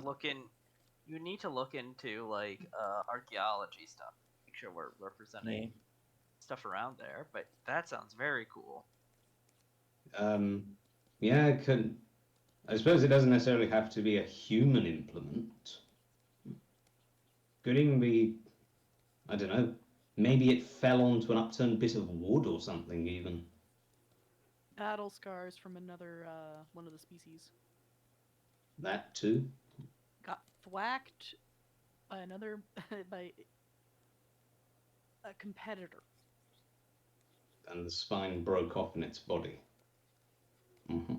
look in. You need to look into like archaeology stuff. Make sure we're representing Yeah. stuff around there. But that sounds very cool. Yeah, it could. I suppose it doesn't necessarily have to be a human implement. Could even be, I don't know, maybe it fell onto an upturned bit of wood or something, even. Battle scars from another one of the species. That too. Got thwacked by another by a competitor. And the spine broke off in its body. Mm-hmm.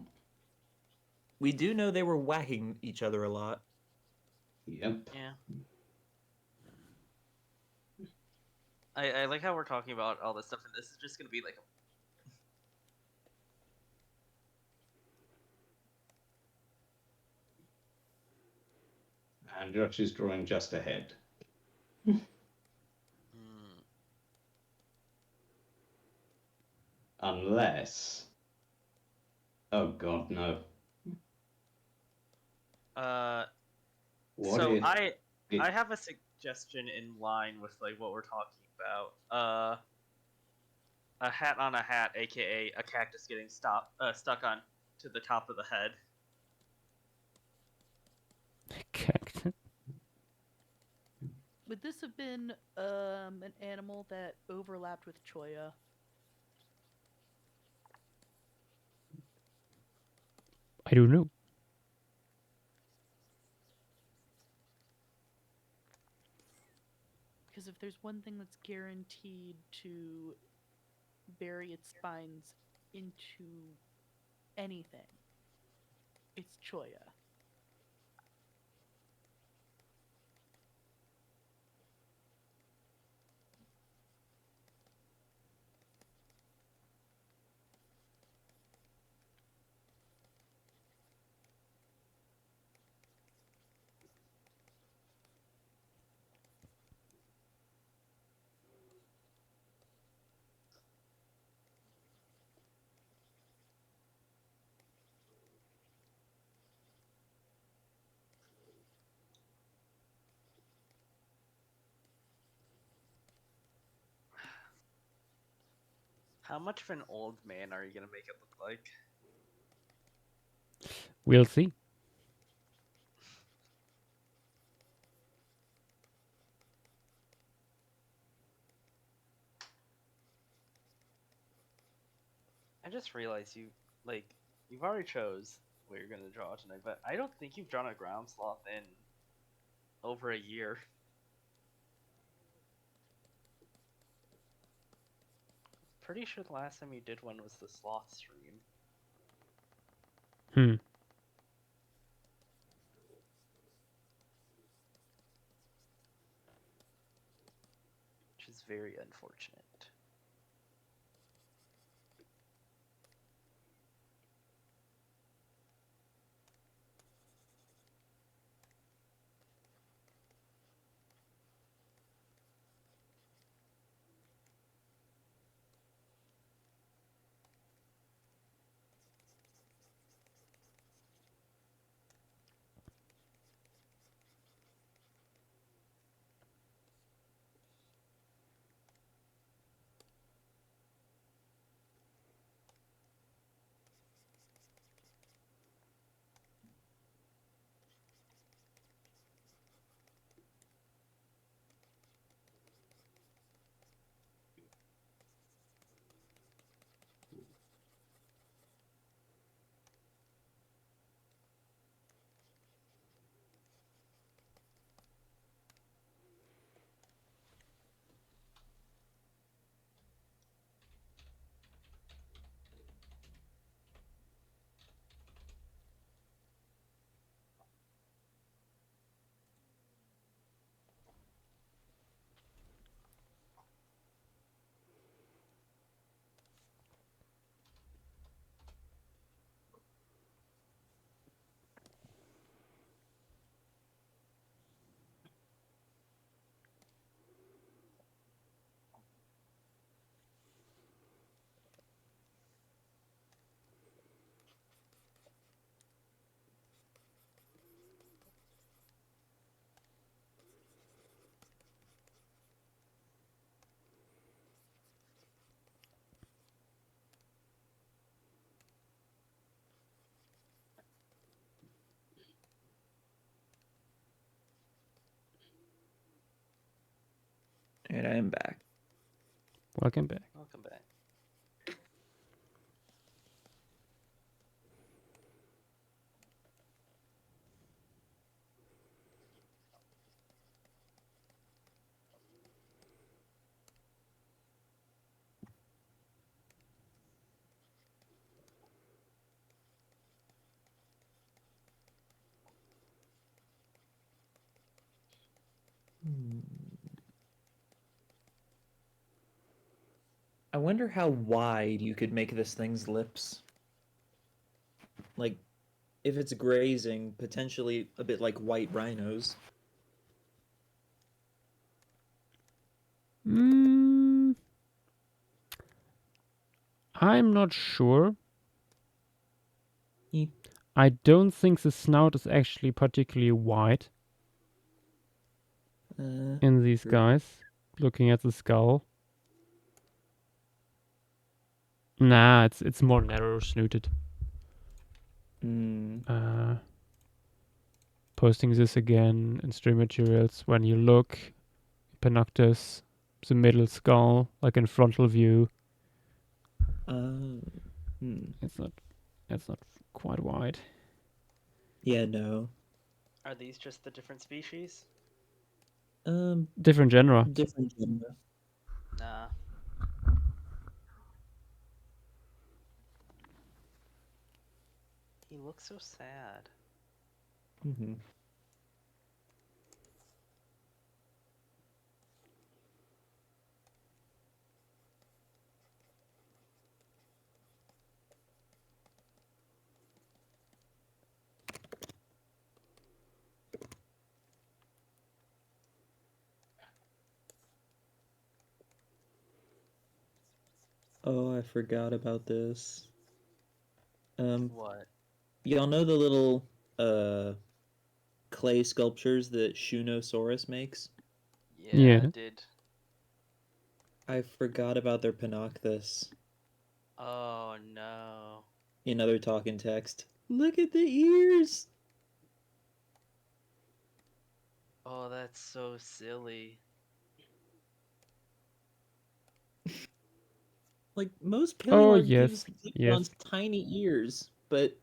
We do know they were whacking each other a lot. Yep. Yeah. I like how we're talking about all this stuff, and this is just gonna be like And Josh is drawing just ahead. Unless... Oh god, no. What So if I have a suggestion in line with like what we're talking about. A hat on a hat, aka a cactus getting stuck on to the top of the head. Cactus. Would this have been an animal that overlapped with Choya? I don't know. Because if there's one thing that's guaranteed to bury its spines into anything, it's Choya. How much of an old man are you gonna make it look like? We'll see. I just realized you've already chose what you're gonna draw tonight, but I don't think you've drawn a ground sloth in over a year. Pretty sure the last time you did one was the sloth stream. Hmm. Which is very unfortunate. am back. Welcome back. Welcome back. I wonder how wide you could make this thing's lips. Like, if it's grazing, potentially a bit like white rhinos. Mm, I'm not sure. Ye- I don't think the snout is actually particularly wide in these True. guys. Looking at the skull. Nah, it's more narrow snooted. Posting this again in stream materials. When you look, Panochthus, the middle skull, like in frontal view, it's not quite wide. Yeah, no. Are these just the different species? Different genre. Different genre. Nah. He looks so sad. Mm-hmm. Oh, I forgot about this. What? Y'all know the little clay sculptures that Shunosaurus makes? Yeah. I did. I forgot about their Panochthus Oh no. in other talking text. Look at the ears! Oh, that's so silly. Like, most Oh, paleoart gives yes. Pteranodons tiny ears, but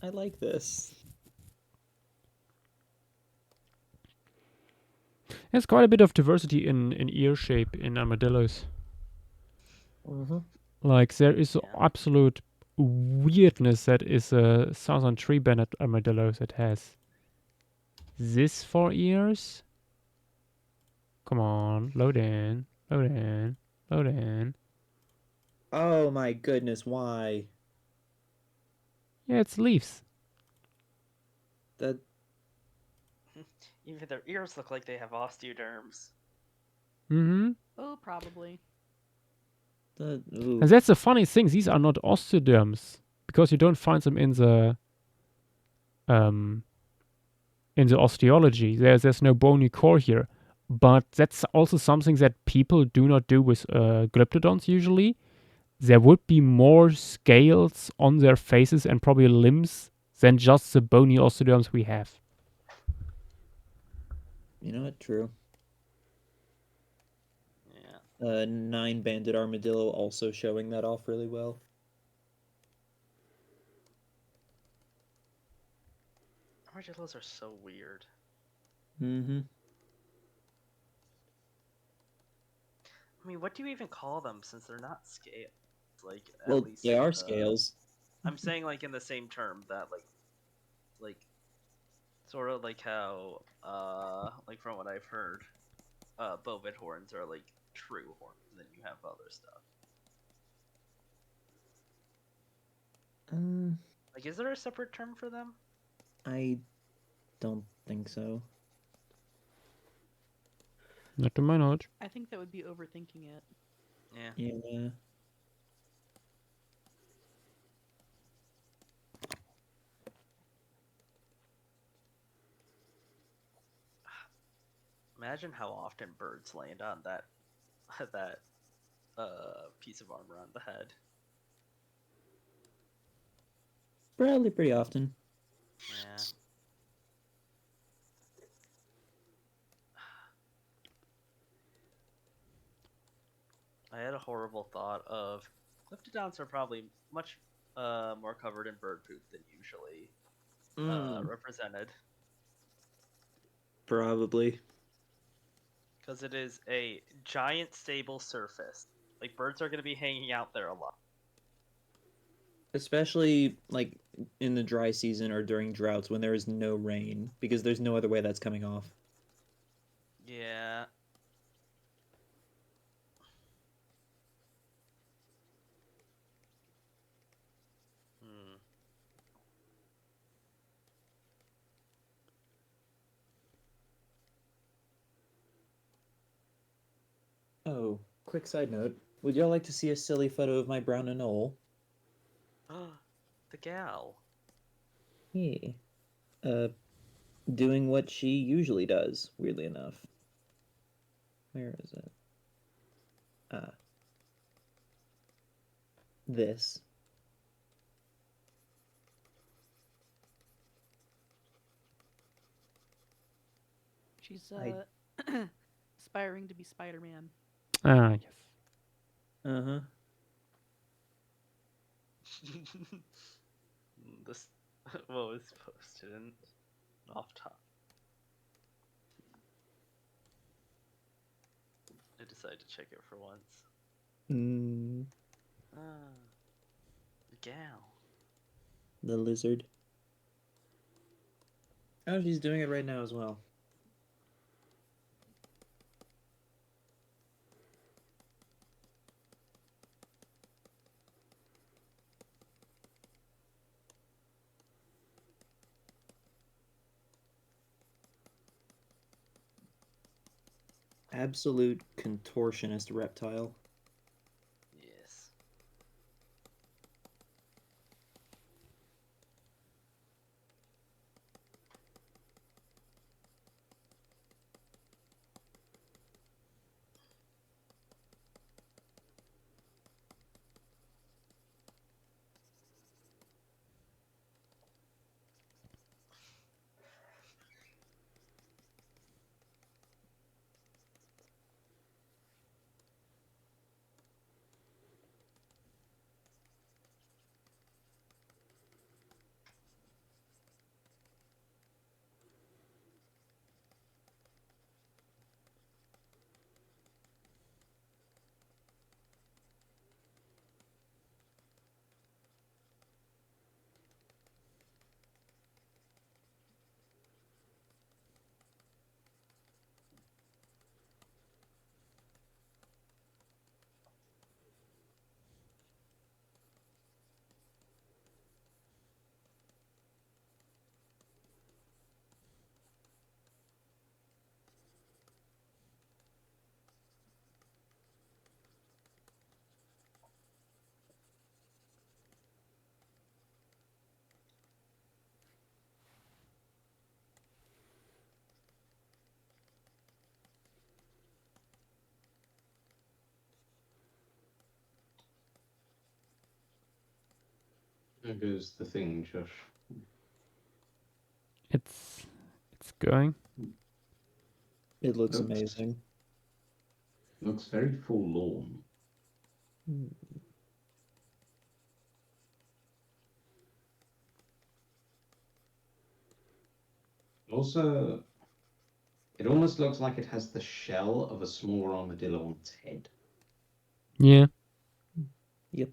I like this. There's quite a bit of diversity in ear shape in armadillos. Like, there is Yeah. absolute weirdness that is a southern tree banded armadillo that has this 4 ears. Come on, load in, load in, load in. Oh my goodness, why? Yeah, it's leaves. That Even their ears look like they have osteoderms. Mm-hmm. Oh, probably. ooh. And that's the funny thing. These are not osteoderms because you don't find them in the osteology. There's no bony core here. But that's also something that people do not do with glyptodons usually. There would be more scales on their faces and probably limbs than just the bony osteoderms we have. You know what? True. Yeah. 9-banded armadillo also showing that off really well. Armadillos are so weird. Mm-hmm. I mean, what do you even call them since they're not scales? Like, at Well, least they in are the... scales. I'm saying, like, in the same term that, like, sort of like how, like from what I've heard, bovine horns are like true horns, and then you have other stuff. Like, is there a separate term for them? I don't think so. Not to my knowledge. I think that would be overthinking it. Yeah. Yeah. Imagine how often birds land on that that piece of armor on the head. Probably pretty often. Yeah. I had a horrible thought of Glyptodons are probably much more covered in bird poop than usually represented, Probably. because it is a giant stable surface. Like birds are going to be hanging out there a lot. Especially like in the dry season or during droughts when there is no rain, because there's no other way that's coming off. Yeah. Hmm. Oh, quick side note. Would y'all like to see a silly photo of my brown anole? The gal. Yeah. Uh, doing what she usually does, weirdly enough. Where is it? Ah. This. She's I- aspiring to be Spider-Man. Ah, yes. Uh-huh. This what was posted in off top. I decided to check it for once. Mm, The gal. the lizard. Oh, she's doing it right now as well. Absolute contortionist reptile. Yes. There goes the thing, Josh. It's going. It looks Looks- amazing. Looks very forlorn. Hmm. Also, it almost looks like it has the shell of a smaller armadillo on its head. Yeah. Yep.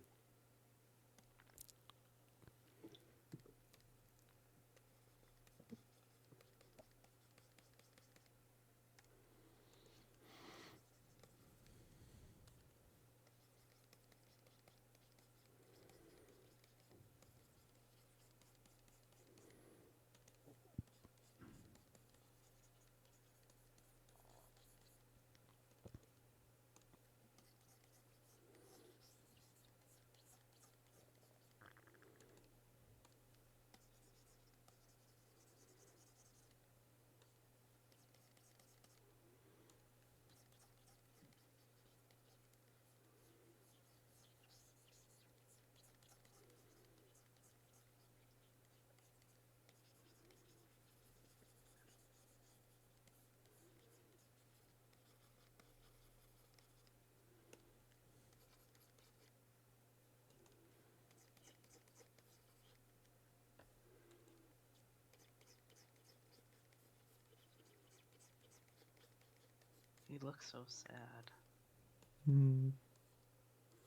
He looks so sad.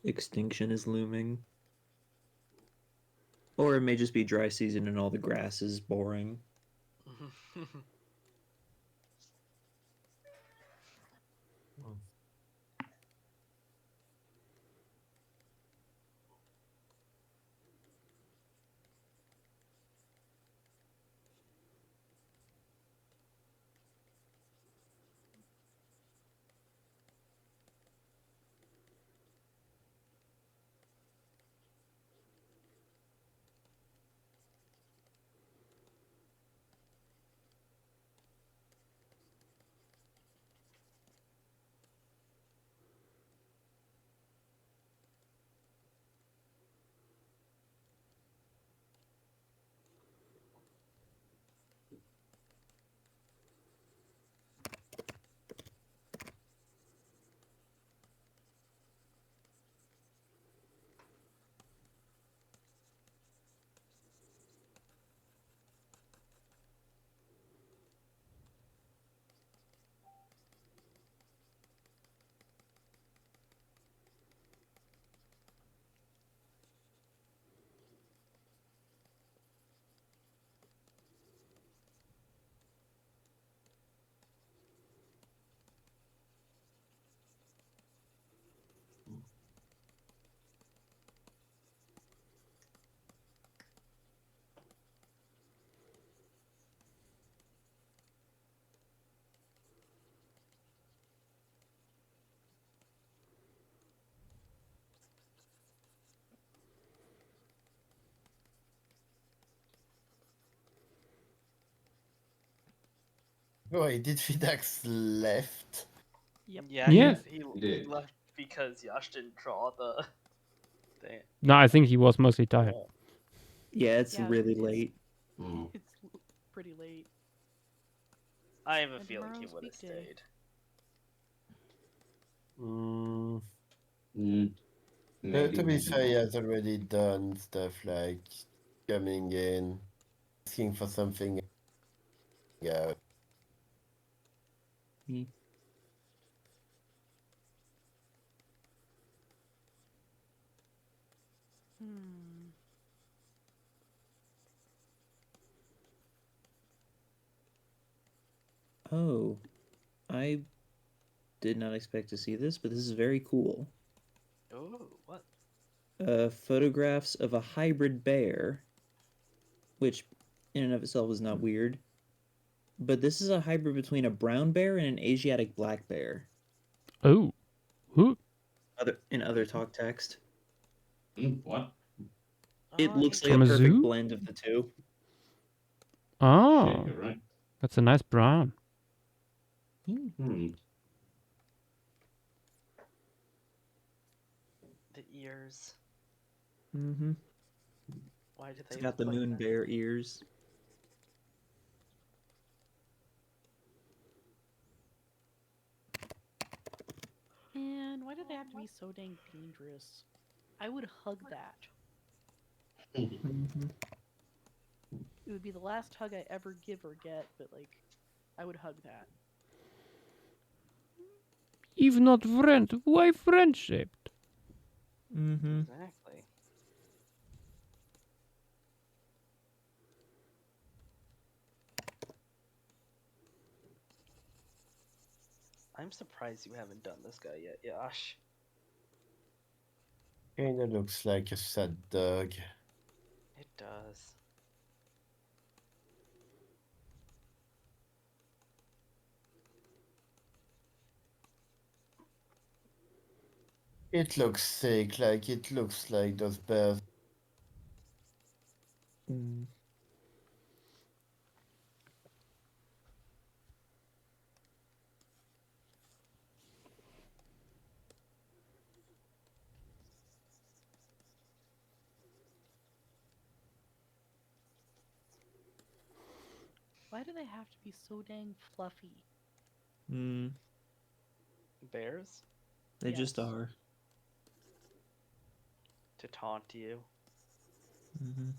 Extinction is looming. Or it may just be dry season and all the grass is boring. Wait, did Fidax left? Yep. Yeah, Yeah. he did. left because Yash didn't draw the thing. No, I think he was mostly tired. Yeah, it's Yeah, really it's- late. Hmm. It's pretty late. I have a And feeling he tomorrow's would have weekday. stayed. Mm. Mm. To Maybe, be maybe fair, he not. has already done stuff like coming in, asking for something out. Hmm. Oh, I did not expect to see this, but this is very cool. Oh, what? Photographs of a hybrid bear, which in and of itself is not weird. But this is a hybrid between a brown bear and an Asiatic black bear. Oh. Who? In other talk text. What? It looks like From a a perfect zoo? blend of the two. Oh, Shit, you're right. that's a nice brown. Hmm. The ears. Mm-hmm. Why do they It's got the look like moon that? bear ears. And why do they have to be so dang dangerous? I would hug that. Mm-hmm. It would be the last hug I ever give or get, but like, I would hug that. If not friend, why friendship? Mm-hmm. Exactly. I'm surprised you haven't done this guy yet, Yash. Kinda looks like a sad dog. It does. It looks sick, like it looks like those bears. Mm. Why do they have to be so dang fluffy? Mm. Bears? They just Yes. are. To taunt you. Mm-hmm.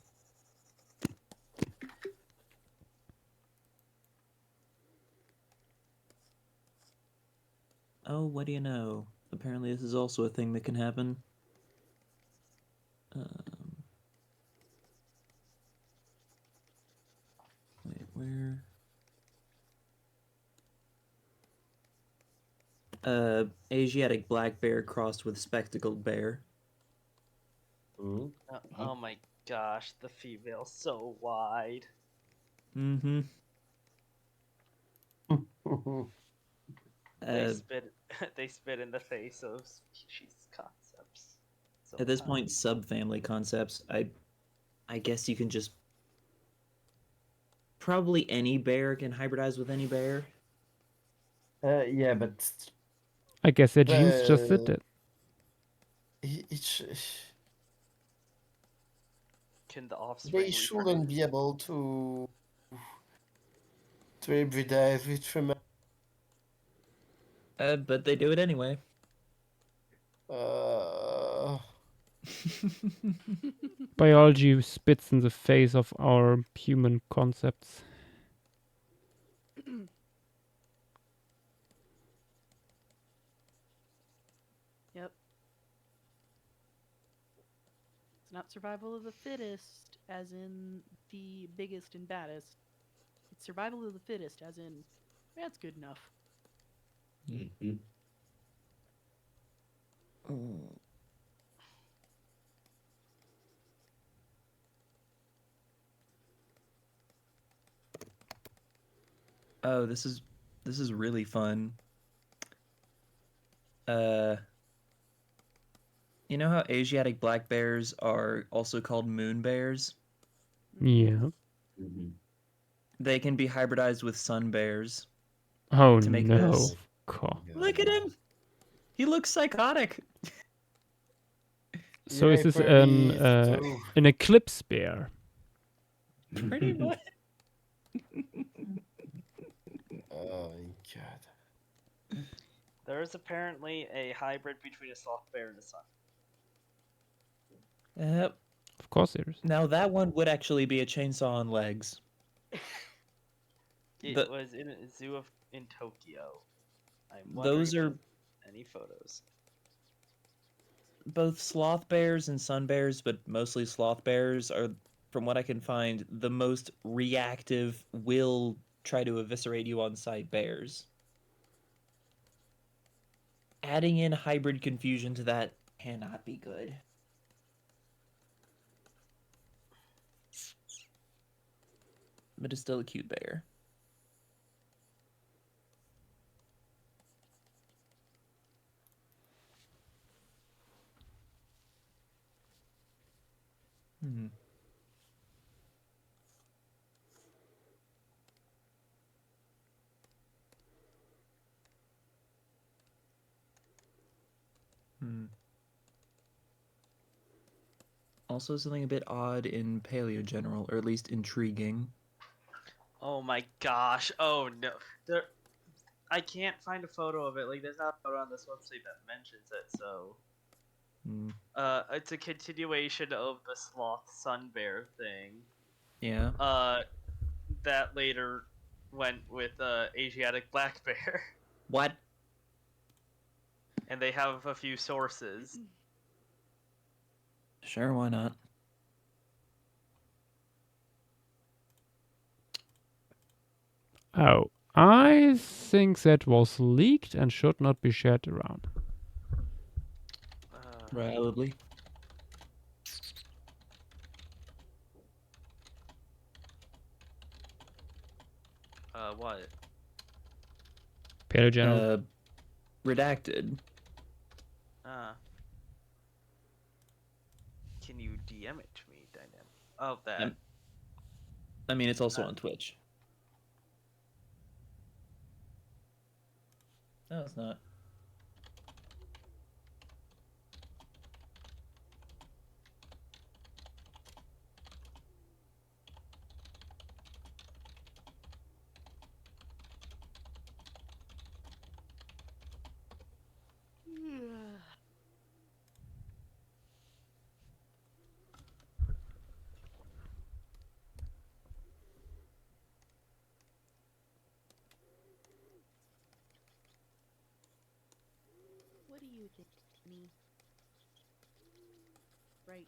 Oh, what do you know? Apparently, this is also a thing that can happen. Wait, where? Asiatic black bear crossed with spectacled bear. Hmm? Oh my gosh, the female's so wide. Mm-hmm. They Uh, spit they spit in the face of species concepts. at this Sometimes. point, subfamily concepts. I guess you can just probably any bear can hybridize with any bear. Yeah, but I guess their genes just did uh, it. it Can the offspring they shouldn't be able to hybridize with human. But they do it anyway. Biology spits in the face of our human concepts. Yep. It's not survival of the fittest, as in the biggest and baddest. It's survival of the fittest, as in that's good enough. Mhm. Oh, this is really fun. Uh, you know how Asiatic black bears are also called moon bears? Yeah. Mhm. They can be hybridized with sun bears Oh to make no. this. God. Look at him. He looks psychotic. So Yeah, is this probably so. an eclipse bear? Pretty much. Oh my god. There is apparently a hybrid between a sloth bear and a sun. Yep. Of course there is. Now that one would actually be a chainsaw on legs. It The- was in a zoo in Tokyo. I'm wondering Those if are there's any photos. both sloth bears and sun bears, but mostly sloth bears are, from what I can find, the most reactive, will try to eviscerate you on sight bears. Adding in hybrid confusion to that cannot be good. But it's still a cute bear. Hmm. Hmm. Also, something a bit odd in Paleo General, or at least intriguing. Oh my gosh! Oh no, there. I can't find a photo of it. Like, there's not a photo on this website that mentions it. So, Hmm. it's a continuation of the sloth sun bear thing. Yeah. That later went with Asiatic black bear, What? and they have a few sources. Sure, why not? Oh, I think that was leaked and should not be shared around. Probably. What? Paleo General. Redacted. Can you DM it to me, Dynamic? Oh, that. I mean, it's also on Twitch. No, it's not. take any. Right.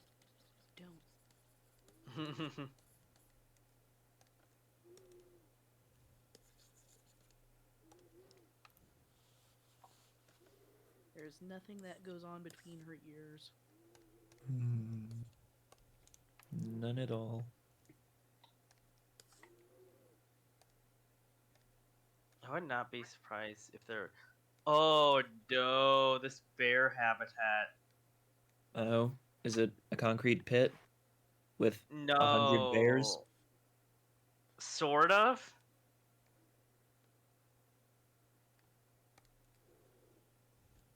Don't. There's nothing that goes on between her ears. None at all. I would not be surprised if they're. Oh no! This bear habitat. Oh, is it a concrete pit with No. 100 bears? Sort of.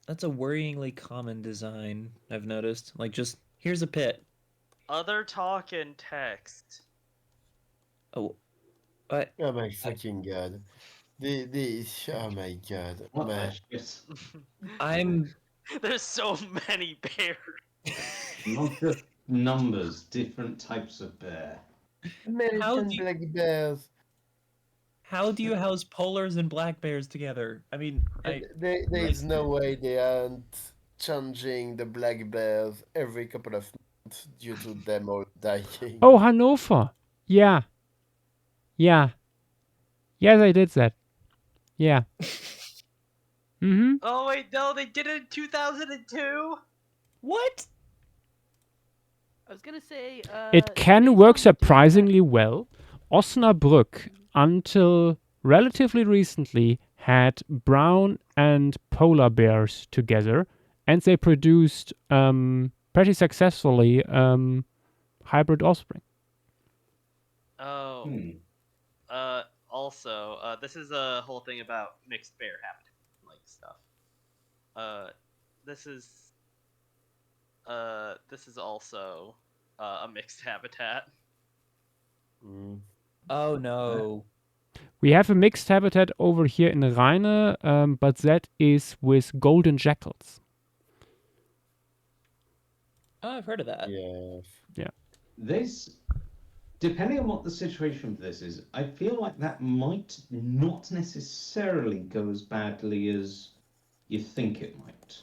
That's a worryingly common design, I've noticed. Like, just here's a pit. Other talk and text. Oh, what? Oh my fucking god. Oh my god. What Man. the shit? I'm. There's so many bears. Not just numbers, different types of bear. American you- black bears. How do you house polars and black bears together? I mean, There's no way they aren't changing the black bears every couple of months due to them all dying. Oh, Hanover. Yeah. Yeah. Yes, I did that. Yeah. Mm-hmm. Oh wait, no, they did it in 2002. What? I was gonna say. It can based work on the data- surprisingly well. Osnabrück, until relatively recently, had brown and polar bears together, and they produced pretty successfully hybrid offspring. Oh. Hmm. Also, this is a whole thing about mixed bear habitat like stuff. This is also a mixed habitat. Mm. Oh no. We have a mixed habitat over here in Rheine, but that is with golden jackals. Oh, I've heard of that. Yeah. This, depending on what the situation for this is, I feel like that might not necessarily go as badly as you think it might.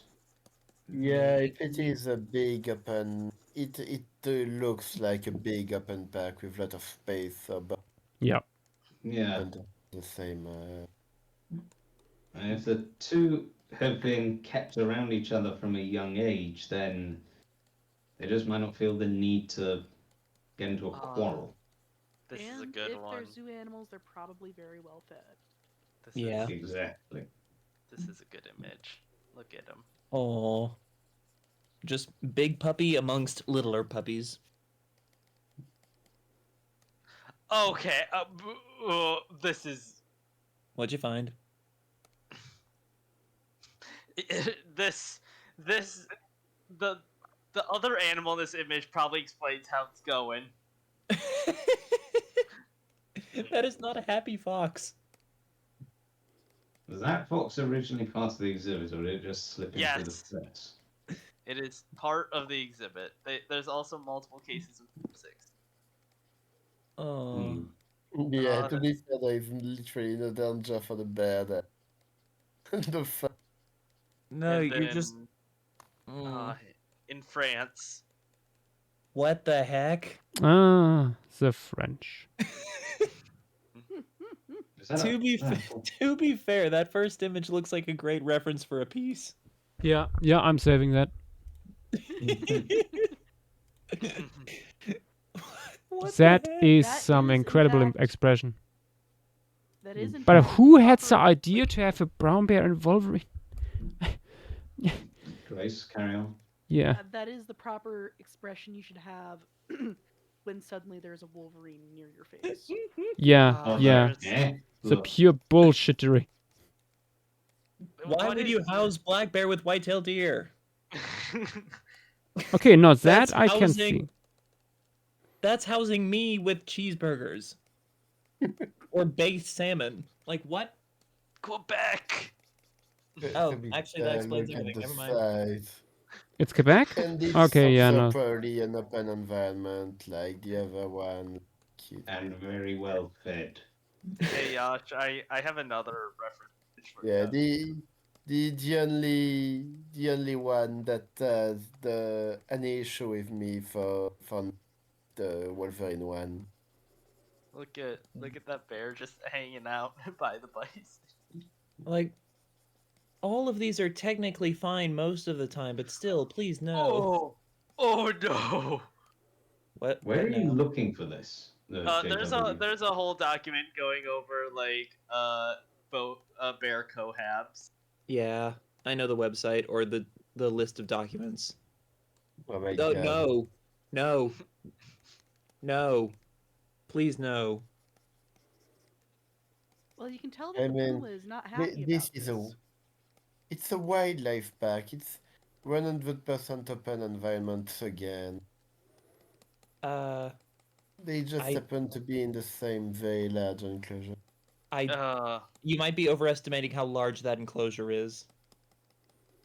Yeah, if it is a big open, it looks like a big open park with a lot of space, but Yeah. Yeah. and the same. And if the two have been kept around each other from a young age, then they just might not feel the need to get into a quarrel. This is a And good if one. they're zoo animals, they're probably very well fed. This Yeah. Exactly. This is a good image. Look at him. Oh. Just big puppy amongst littler puppies. Okay. This is What'd you find? the other animal in this image probably explains how it's going. That is not a happy fox. Was that fox originally part of the exhibit, or did it just slip into the Yes. press? It is part of the exhibit. There's also multiple cases of physics. Oh. Yeah, to be fair, there is literally no danger for the bear there. No, And you're just. then, in France. What the heck? Ah, the French. Is that To a- be ah, to be fair, that first image looks like a great reference for a piece. Yeah, I'm saving that. What That the heck? is That some is, in incredible fact- expression. That is in But fact who had the proper- idea to have a brown bear and Wolverine? Grace, carry on. Yeah. That is the proper expression you should have when suddenly there's a Wolverine near your face. Yeah, Oh, yeah. there's- The Look, pure bullshittery. Why What would is you house black bear with white-tailed deer? Okay, no, that That's I can housing- see. That's housing me with cheeseburgers. Or baked salmon. Like what? Quebec? Oh, To be actually, that fair, explains look at everything. the Never mind. size. It's Quebec? And it's Okay, yeah, also no. probably an open environment like the other one. and very well fed. Hey Yash, I have another reference for Yeah, you. The only one that has an issue with me for the Wolverine one. Look at that bear just hanging out by the bison. Like, all of these are technically fine most of the time, but still, please no. Oh no. What? Where What are you now? looking for this? The JW. There's a whole document going over like both bear cohabs. Yeah, I know the website or the list of documents. Oh my Oh god. no, no, no, please no. Well, you can tell I that the mean, puma is not happy this about is this. it's a wildlife park. It's 100% open environment again. Uh, They just I, happen to be in the same very large enclosure. Uh you might be overestimating how large that enclosure is.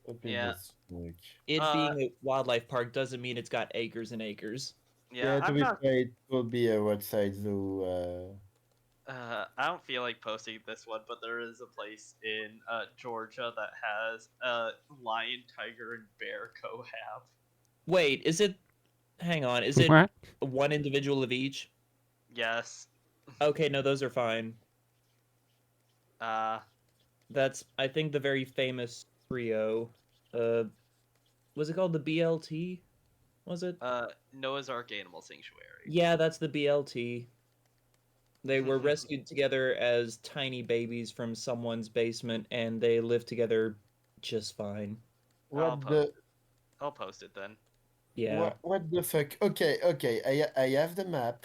Let me yeah. just check. It Uh being a wildlife park doesn't mean it's got acres and acres. yeah, Yeah, to I'm be not fair, it will be a roadside zoo. I don't feel like posting this one, but there is a place in Georgia that has a lion, tiger, and bear cohab. Wait, is it? Hang on, is it What? one individual of each? Yes. Okay, no, those are fine. Uh That's, I think, the very famous trio. Uh, was it called the BLT? Was it? Noah's Ark Animal Sanctuary. Yeah, that's the BLT. They were rescued together as tiny babies from someone's basement, and they live together just fine. I'll What post the it. I'll post it then. Yeah. what the fuck? Okay. I have the map.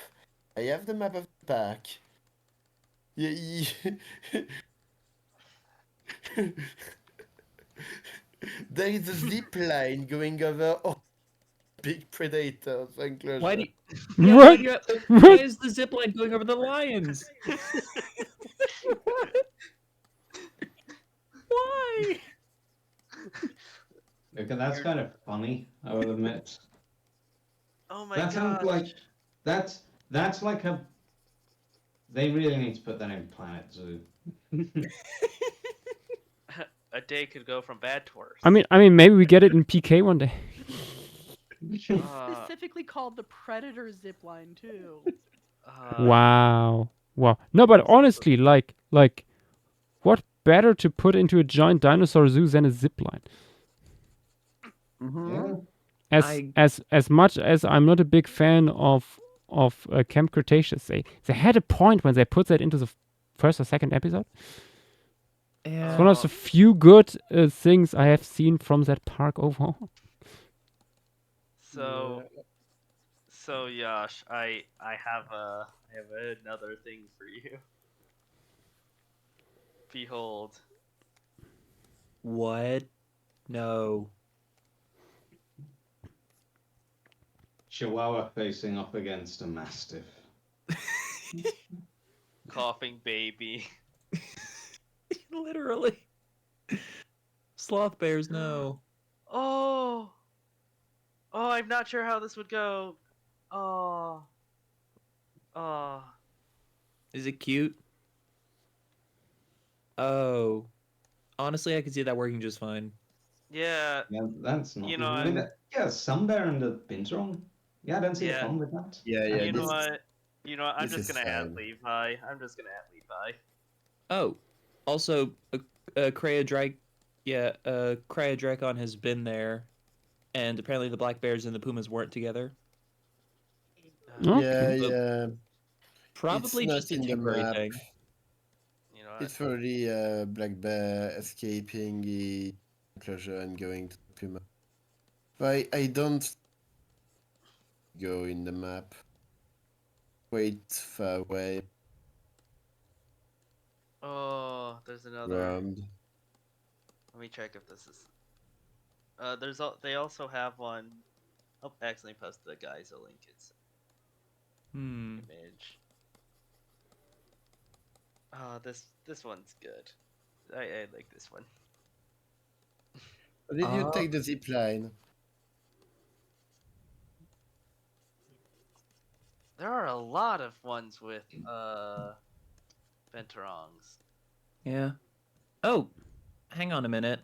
I have the map of the park. You, there is a zip line going over all big predators enclosure. Why do you, yeah, why What? do you have, why What? is the zip line going over the lions? What? Why? Okay, that's kind of funny, I will admit. Oh my That sounds gosh. like that's like a. They really need to put that in Planet Zoo. A day could go from bad to worse. I mean, maybe we get it in PK one day. Specifically called the predator zip line too. Wow. Wow. No, but honestly, like, what better to put into a giant dinosaur zoo than a zip line? Yeah. As much as I'm not a big fan of Camp Cretaceous, they had a point when they put that into the first or second episode. It's one of the few good things I have seen from that park overall. So so Yash, I have another thing for you. Behold. What? No. Chihuahua facing off against a mastiff. Coughing baby. Literally. Sloth bears, no. Oh. Oh, I'm not sure how this would go. Oh. Oh. Is it cute? Oh. Honestly, I could see that working just fine. Yeah. Yeah, that's not. You know, I mean, yeah, some bear and a binturong. Yeah, I don't see the Yeah. problem with that. Yeah, you know this what? You know what? I'm this just is gonna add fine. Levi. I'm just gonna add Levi. Oh. Also, Cryodracon has been there, and apparently the black bears and the pumas weren't together. Yeah, Okay. yeah. Probably It's just not a in the temporary map. thing. You know what? It's probably black bear escaping the enclosure and going to Puma. But I don't go in the map. Wait far away. Oh, there's another. Around. Let me check if this is. They also have one. Oh, I accidentally posted the guys a link. It's image. Oh, this one's good. I like this one. Did you take the zip line? There are a lot of ones with Venturongs. Yeah. Oh, hang on a minute.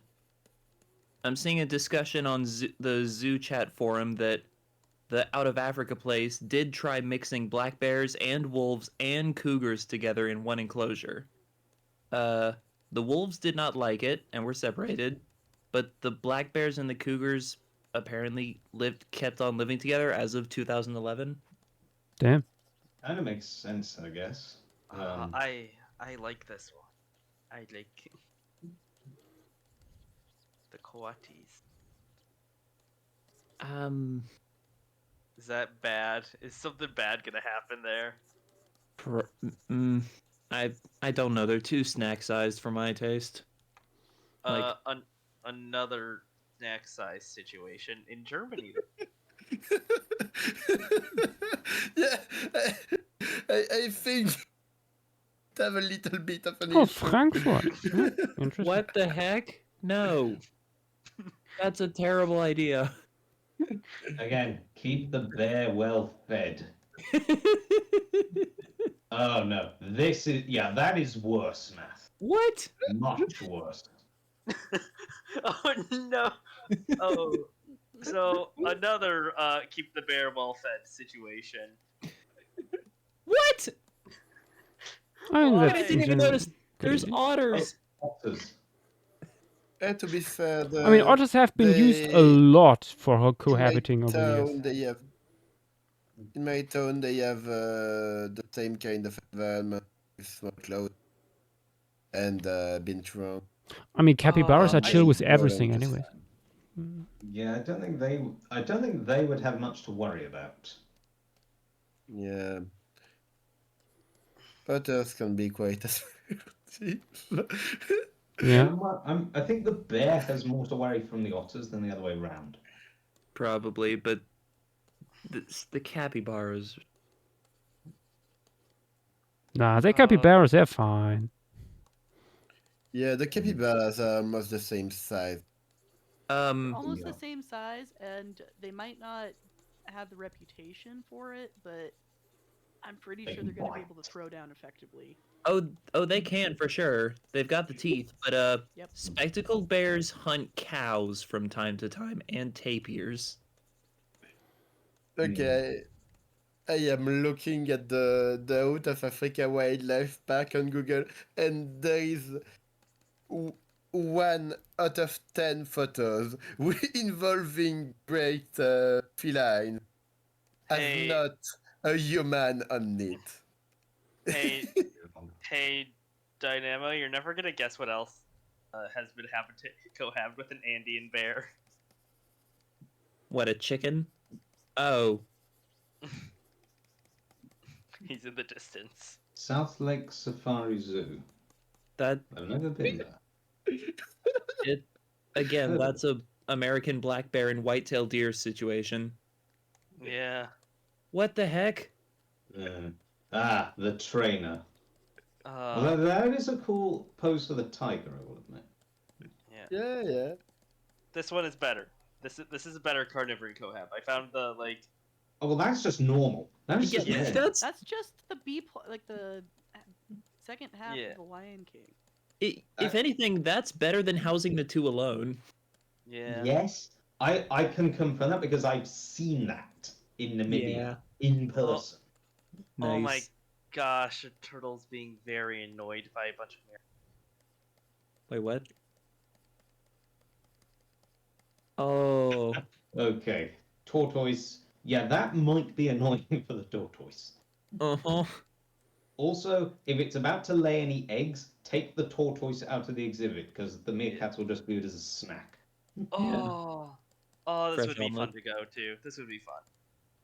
I'm seeing a discussion on the Zoo Chat forum that the Out of Africa place did try mixing black bears and wolves and cougars together in one enclosure. The wolves did not like it and were separated, but the black bears and the cougars apparently kept on living together as of 2011. Damn. Kind of makes sense, I guess. I like this one. I like the coatis. Is that bad? Is something bad gonna happen there? I don't know. They're too snack sized for my taste. Like- Another snack size situation in Germany. Yeah, I think have a little bit of an Oh, issue. Frankfurt. Hmm, interesting. What the heck? No. That's a terrible idea. Again, keep the bear well fed. Oh no, that is worse, Math. What? Much worse. Oh no! Oh, so another keep the bear well fed situation. What? I mean, Why? that I didn't seems even a notice. good There's idea. otters. Otters. To be fair, I mean, otters have been used a lot for cohabiting over the years. In my town, they have the same kind of environment with small clothes and binge room. I mean, capybaras Oh, are chill I- with everything, Just- anyways. Yeah, I don't think they would have much to worry about. Yeah. Otters can be quite assertive. Yeah. I think the bear has more to worry from the otters than the other way around. Probably, but the capybaras. Nah, they capybaras, they're fine. Yeah, the capybaras are almost the same size. Almost Yeah. the same size, and they might not have the reputation for it, but I'm pretty They sure they're can going to be able to bite. throw down effectively. Oh, they can for sure. They've got the teeth, but Yep. spectacled bears hunt cows from time to time and tapirs. Okay, I am looking at the Out of Africa Wildlife Park on Google, and there is 1 out of 10 photos involving great feline, has Hey. not a human on it. Hey, hey, Dynamo, you're never gonna guess what else has been cohabit with an Andean bear. What, a chicken? Oh, He's in the distance. South Lake Safari Zoo. that I've never been there. it again. That's a American black bear and white-tailed deer situation. Yeah. What the heck? The trainer. Although that is a cool pose for the tiger, I will admit. Yeah. This one is better. This is a better carnivorous cohab. I found the Oh well, that's just normal. That's just Yeah. normal. That's just the the second half Yeah. of the Lion King. If anything, that's better than housing the two alone. Yeah. Yes, I can confirm that because I've seen that in Namibia in person. Oh my Nice. gosh, a turtle's being very annoyed by a bunch of Wait, what? Oh, Okay, tortoise. Yeah, that might be annoying for the tortoise. uh-huh. Also, if it's about to lay any eggs, take the tortoise out of the exhibit because the meerkats will just view it as a snack. Oh, this Fresh would be fun omelet. to go to. This would be fun.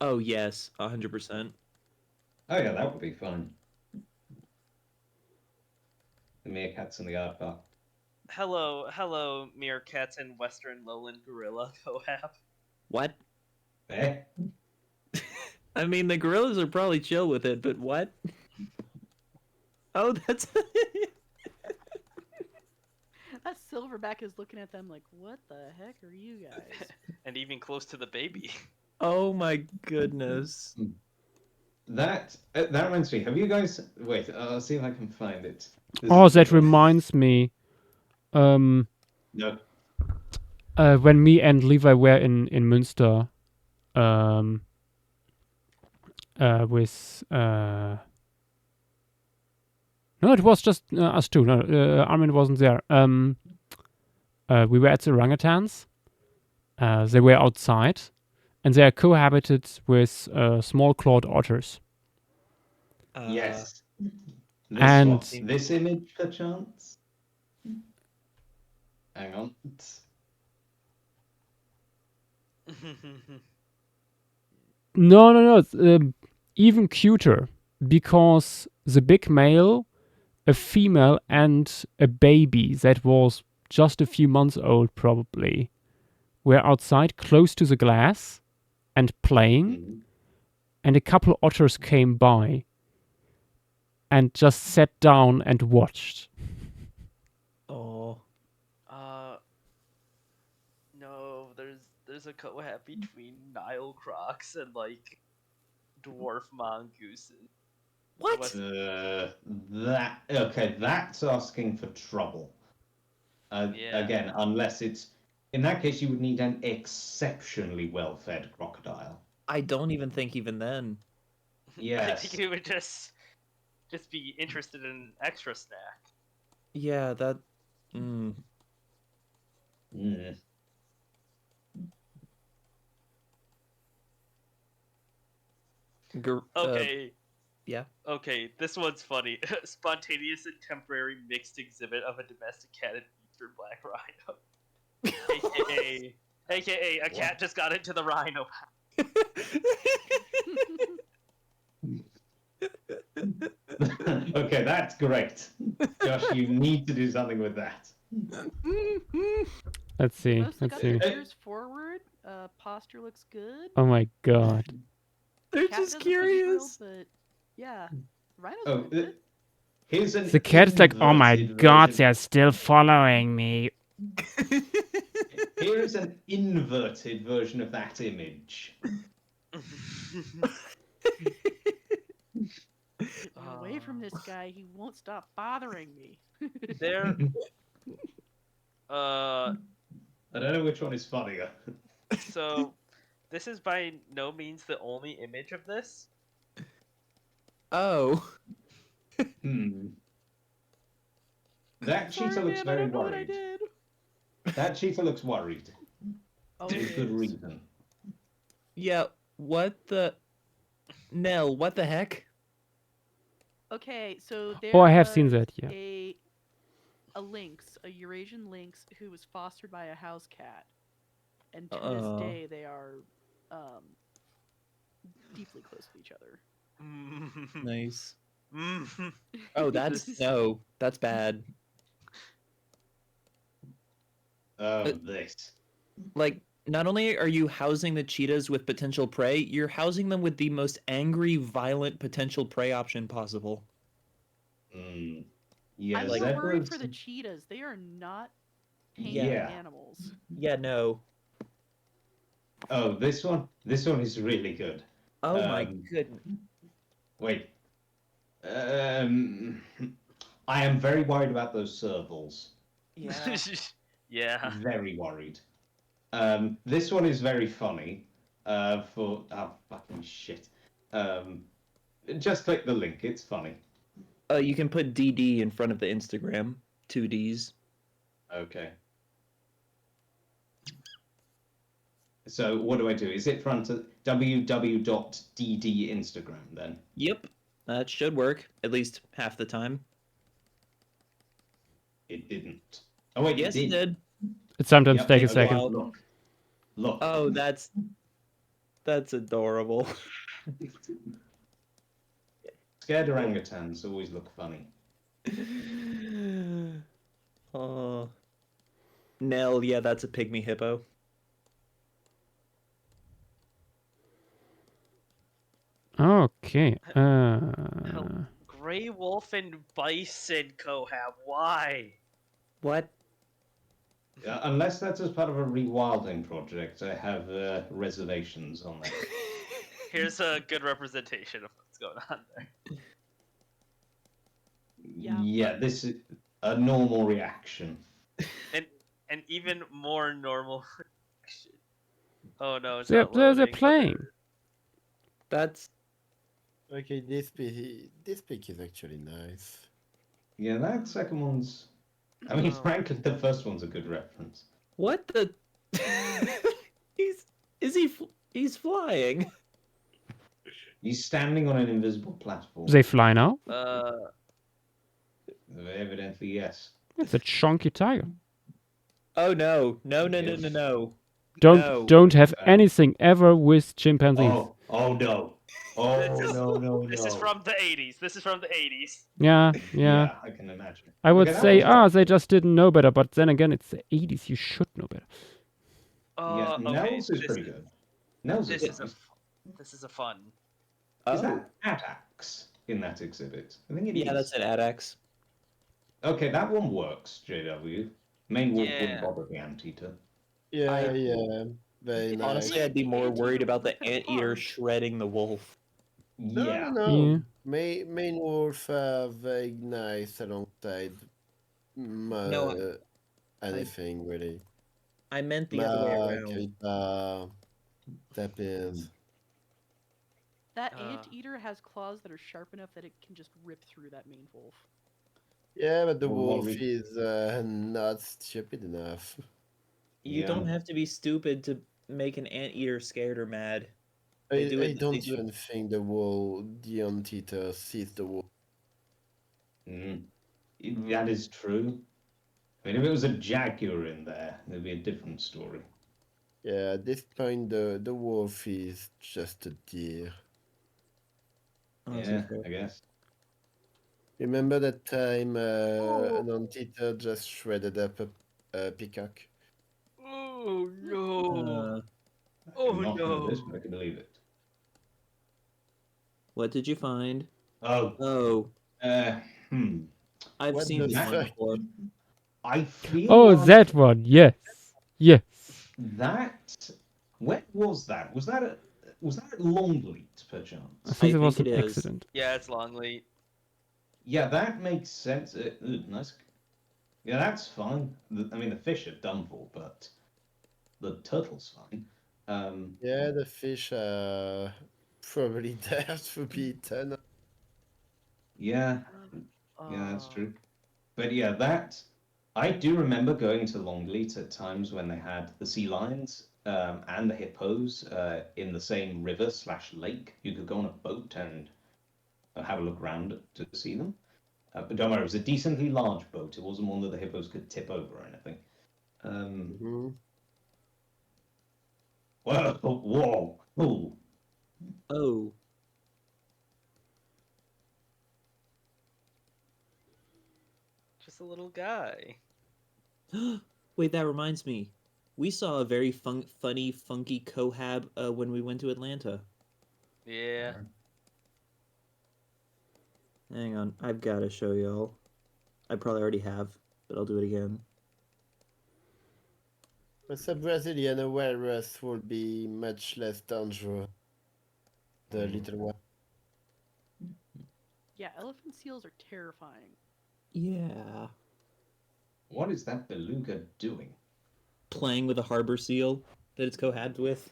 Oh yes, 100%. Oh yeah, that would be fun. The meerkats in the art park. Hello, meerkats and western lowland gorilla cohab. What? Eh? I mean, the gorillas are probably chill with it, but what? Oh, that's. That silverback is looking at them like, what the heck are you guys? And even close to the baby. Oh my goodness. That reminds me. Have you guys? Wait, I'll see if I can find it. This Oh, is that good. reminds me. No. when me and Levi were in Münster, with no, it was just us two. No, Armin wasn't there. We were at the orangutans. They were outside, and they are cohabited with small clawed otters. Yes. This and- one. This image, perchance? Hang on. No. It's even cuter because the big male, a female, and a baby that was just a few months old probably were outside close to the glass and playing, Mhm. and a couple otters came by and just sat down and watched. Oh. No, there's a cohab between Nile crocs and like dwarf mongooses. What? What's- That's asking for trouble. Yeah. Again, unless it's in that case, you would need an exceptionally well-fed crocodile. I don't even think even then. I Yes. think it would just be interested in an extra snack. Yeah, that. Mm. Mm. Okay. yeah. Okay, this one's funny. Spontaneous and temporary mixed exhibit of a domestic cat and eastern black rhino. AKA a cat just got into the rhino. Okay, that's great. Josh, you need to do something with that. Let's see. Mostly Let's got see. their ears forward. Posture looks good. Oh my god. They're Cat just doesn't look thrilled, curious. but yeah, rhinos Oh, look good. here's an The cat's like, oh my inverted god, version- they're still following me. Here is an inverted version of that image. Get me away from this guy. He won't stop bothering me. There. I don't know which one is funnier. So this is by no means the only image of this. Oh. That cheetah Sorry, looks man, I very don't know what I worried. did. That cheetah looks worried. Oh, With it good is. reason. Yeah. What the? Nell, what the heck? Okay, so there Oh, I have seen was that, yeah. a lynx, a Eurasian lynx, who was fostered by a house cat, and to Oh. this day they are deeply close with each other. Nice. Mhm. Oh, that's This- no. That's bad. This. Like, not only are you housing the cheetahs with potential prey, you're housing them with the most angry, violent potential prey option possible. Yeah, I'm like- more worried zebras. for the cheetahs. They are not tame Yeah. animals. Yeah, no. Oh, this one. This one is really good. Oh my Um, goodness. Wait. I am very worried about those servals. Yeah. Yeah. Very worried. This one is very funny. For fucking shit. Just click the link. It's funny. You can put DD in front of the Instagram. 2 Ds. Okay. So what do I do? Is it front of www.dd Instagram then? Yep. That should work. At least half the time. It didn't. Oh wait, Yes, it it did. did. It sometimes Yep, takes a okay, second. Wow. Look. Look. Oh, that's adorable. Scared orangutans always look funny. Oh. Nell, yeah, that's a pygmy hippo. Okay. Gray wolf and bison cohab. Why? What? Unless that's as part of a rewilding project, I have reservations on that. Here's a good representation of what's going on there. Yeah, Yeah, this is a normal reaction. an even more normal reaction. Oh no, it's They're not loading. they're but playing. That's Okay, this pick is actually nice. Yeah, that second one's. I mean, Oh. frankly, the first one's a good reference. what the. He's flying. He's standing on an invisible platform. They fly now. Evidently, yes. It's a chunky tiger. Oh no. No. Yes. No. Don't have Uh, anything ever with chimpanzees. Oh no. Oh This is- no. This is from the 80s. This is from the 80s. Yeah. Yeah, I can imagine. I would Okay, that say, one's they just didn't know better. But then again, it's the 80s. You should know better. Yeah, Okay, Nels is pretty good. Nels This is is a nice. this is a fun. Is Oh. that Adax in that exhibit? I think it Yeah, is. that's an ADX. Okay, that one works, JW. Main wolf Yeah. wouldn't bother the anteater. Yeah, very nice. Honestly, I'd be more Anteater worried about the with the anteater punch. shredding the wolf. Yeah. No. Yeah. Main wolf are very nice alongside No, anything really. I meant the other way around. Creeper, tapirs. That Uh. anteater has claws that are sharp enough that it can just rip through that main wolf. Yeah, but the Well, wolf we- is not stupid enough. You Yeah. don't have to be stupid to make an anteater scared or mad. They I, do I it- don't they do it- even think the anteater sees the wolf. That is true. I mean, if it was a jaguar in there, it'd be a different story. Yeah, at this point the wolf is just a deer. Honestly, Yeah, fair. I guess. Remember that time an anteater just shredded up a peacock? Oh no! I did not know this, but I can believe it. What did you find? Oh, Oh, I've What seen the this one fuck? before. I feel Oh, like that one. Yes. Yes. that. When was that? Was that at Longleat, I perchance? think it think was it an is. accident. Yeah, it's Longleat. Yeah, that makes sense. Nice. Yeah, that's fine. I mean, the fish are done for, but the turtle's fine. Yeah, the fish are probably there to be eaten. Yeah, that's true. But yeah, that I do remember going to Longleat at times when they had the sea lions and the hippos in the same river / lake. You could go on a boat and have a look around to see them. But don't worry, it was a decently large boat. It wasn't one that the hippos could tip over or anything. Whoa! Ooh. Oh, Just a little guy. wait, that reminds me. We saw a very funny, funky cohab when we went to Atlanta. Yeah. Hang on, I've got to show y'all. I probably already have, but I'll do it again. But a Brazilian walrus would be much less dangerous. The little one. Yeah, elephant seals are terrifying. Yeah. What is that beluga doing? Playing with a harbor seal that it's cohabed with.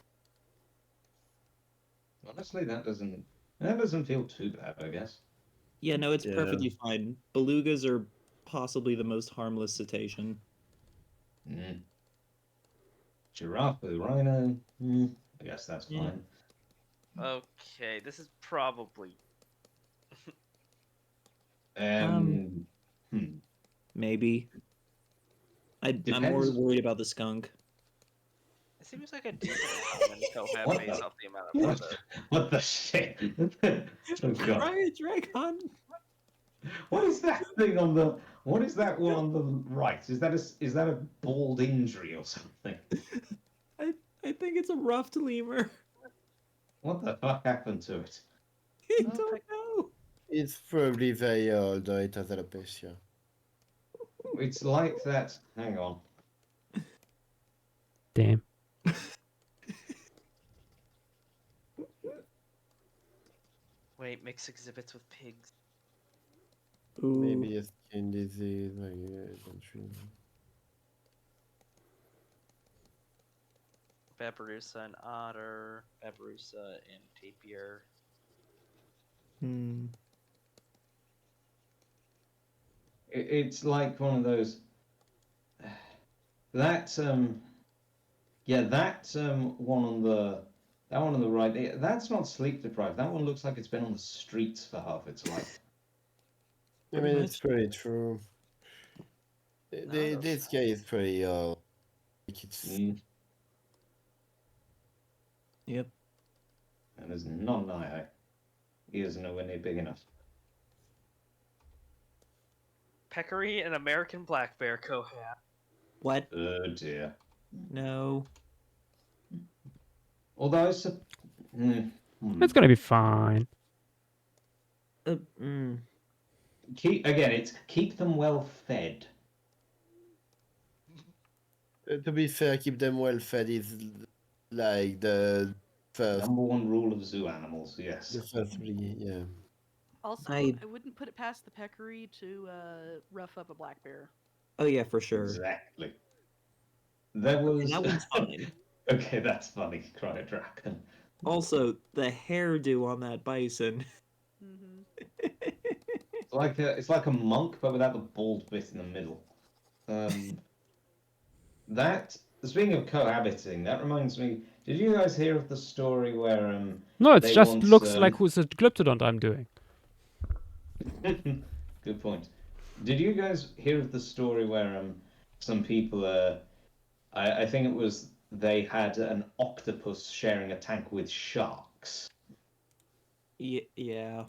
Honestly, that doesn't feel too bad, I guess. Yeah, no, it's Yeah. perfectly fine. Belugas are possibly the most harmless cetacean. Giraffe with rhino. I guess that's fine. Okay, this is probably. Maybe. I'm more Depends. worried about the skunk. It seems like a decent common cohab What based the- off the amount of What, leather. what the shit? Oh, God. Right, Dragon. What is that thing on the? What is that one on the right? Is that a bald injury or something? I think it's a ruffed lemur. What the fuck happened to it? I don't know. It's probably very old or it has alopecia. It's like that. Hang on. Damn. Wait, mix exhibits with pigs. Ooh. Maybe a skin disease. I don't really know. Babirusa and otter. Babirusa and tapir. It's like one of those. That one on the right. That's not sleep deprived. That one looks like it's been on the streets for half its life. I mean, it's pretty true. This guy is pretty like it's. Yep. And there's not an eye. He is nowhere near big enough. Peccary and American black bear cohat. What? Oh dear. No. Although It's gonna be fine. Keep them well fed. To be fair, keep them well fed is like the first. Number one rule of zoo animals. Yes. The first, yeah. Also, I wouldn't put it past the peccary to rough up a black bear. Oh yeah, for sure. Exactly. There was. That one's fine. Okay, that's funny, Cryodragon. Also, the hairdo on that bison. It's like a monk, but without the bald bit in the middle. Speaking of cohabiting, that reminds me. Did you guys hear of the story where No, it just looks like who's a glyptodont I'm doing. Good point. Did you guys hear of the story where some people I think it was they had an octopus sharing a tank with sharks. Yeah.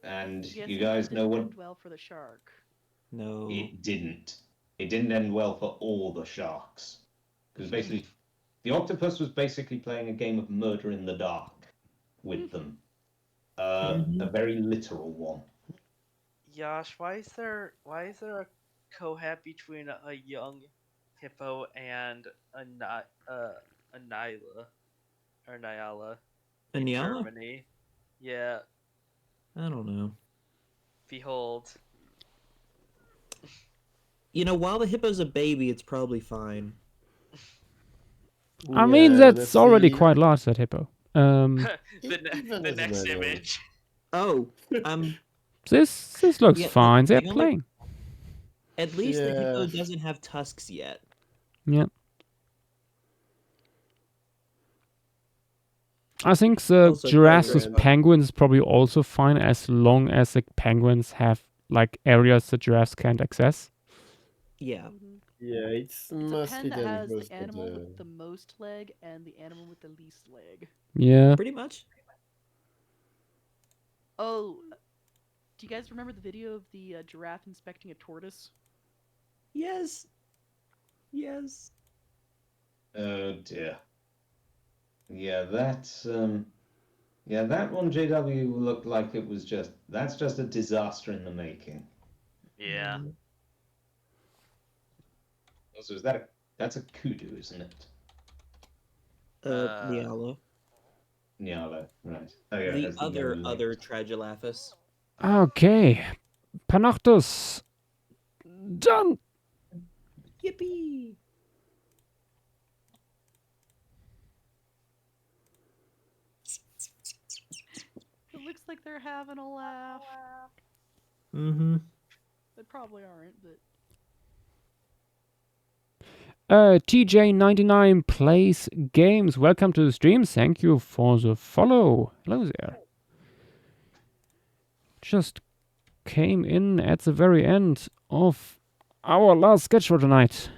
And Yes, you guys know what? End well for the shark. No. It didn't. It didn't end well for all the sharks. Because basically, the octopus was basically playing a game of murder in the dark with them. A very literal one. Yash, why is there a cohab between a young hippo and a Nyla or Nyala in Nyala? Germany? Yeah. I don't know. Behold. You know, while the hippo's a baby, it's probably fine. I mean, that's already quite large, that hippo. The next image. Oh, This looks yeah, fine. They're playing. At least the hippo doesn't have tusks yet. Yeah. I think the Also giraffes quite with penguins is probably also fine as long as the penguins have like areas the giraffes can't access. Yeah. Yeah, it's a mostly pen that has dangerous the for animal the... with the most leg and the animal with the least leg. Yeah. Pretty much. Oh, do you guys remember the video of the giraffe inspecting a tortoise? Yes. Yes. Oh dear. Yeah, that's that one JW looked like it was that's just a disaster in the making. Yeah. Also, that's a kudu, isn't it? Nyala. Nyala, right. Oh, yeah, The that's other Tragelaphus. Okay. Panochthus. Done. Yippee! It looks like they're having a laugh. Mm-hmm. They probably aren't, but... TJ99 plays games. Welcome to the stream. Thank you for the follow. Hello there. Just came in at the very end of our last sketch for tonight.